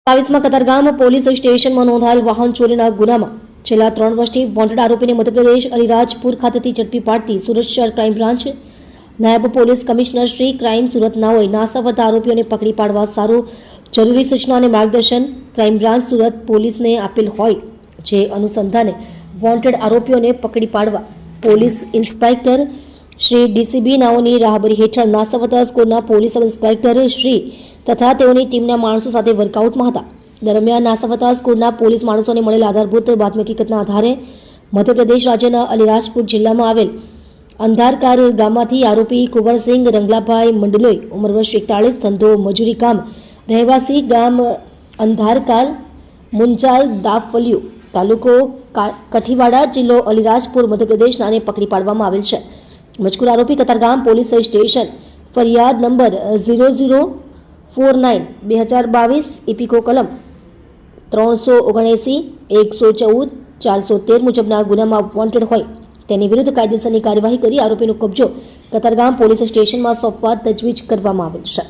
22માં Katargam police સ્ટેશનમાં નોંધાયેલ વાહન ચોરીના ગુનામાં છેલ્લા 3 વર્ષથી વોન્ટેડ આરોપીને મધ્યપ્રદેશ અલીરાજપુર ખાતેથી ઝડપી પાડતી સુરત શહેર ક્રાઇમ બ્રાન્ચ નાયબ police commissioner Shri crime Surat નાઓએ નાસ્તાવતા આરોપીઓને પકડી પાડવા સારું જરૂરી સૂચના અને માર્ગદર્શન ક્રાઇમ બ્રાન્ચ સુરત પોલીસને આપેલ હોય, જે અનુસંધાને વોન્ટેડ આરોપીઓને પકડી પાડવા પોલીસ ઇન્સ્પેક્ટર શ્રી ડીસીબી નાઓની રાહબરી હેઠળ નાસ્તાવતા સ્કોરના પોલીસ સબ ઇન્સ્પેક્ટર શ્રી તથા તેઓની ટીમના માણસો સાથે વર્કઆઉટમાં હતા. દરમિયાન નાસ્તાવતા સ્કૂલના પોલીસ માણસોને મળેલ આધારભૂત બાતમી હકીકતના આધારે મધ્યપ્રદેશ રાજ્યના અલીરાજપુર જિલ્લામાં આવેલ અંધારકાર ગામમાંથી આરોપી કુંવરસિંહ રંગલાભાઈ મંડલોઈ ઉંમર વર્ષ 41, ધંધો મજૂરી કામ, રહેવાસી ગામ અંધારકાર, મુંજાલ દાફવલિયું, તાલુકો કઠીવાડા, જિલ્લો અલીરાજપુર, મધ્યપ્રદેશનાને પકડી પાડવામાં આવેલ છે. મજકૂર આરોપી કતારગામ પોલીસ સ્ટેશન ફરિયાદ નંબર 0049/2022 ઇપિકો કલમ 379, 114, 413 મુજબના ગુનામાં વોન્ટેડ હોય તેની વિરુદ્ધ કાયદેસરની કાર્યવાહી કરી આરોપીનો કબજો કતારગામ પોલીસ સ્ટેશનમાં સોંપવા તજવીજ કરવામાં આવેલ છે.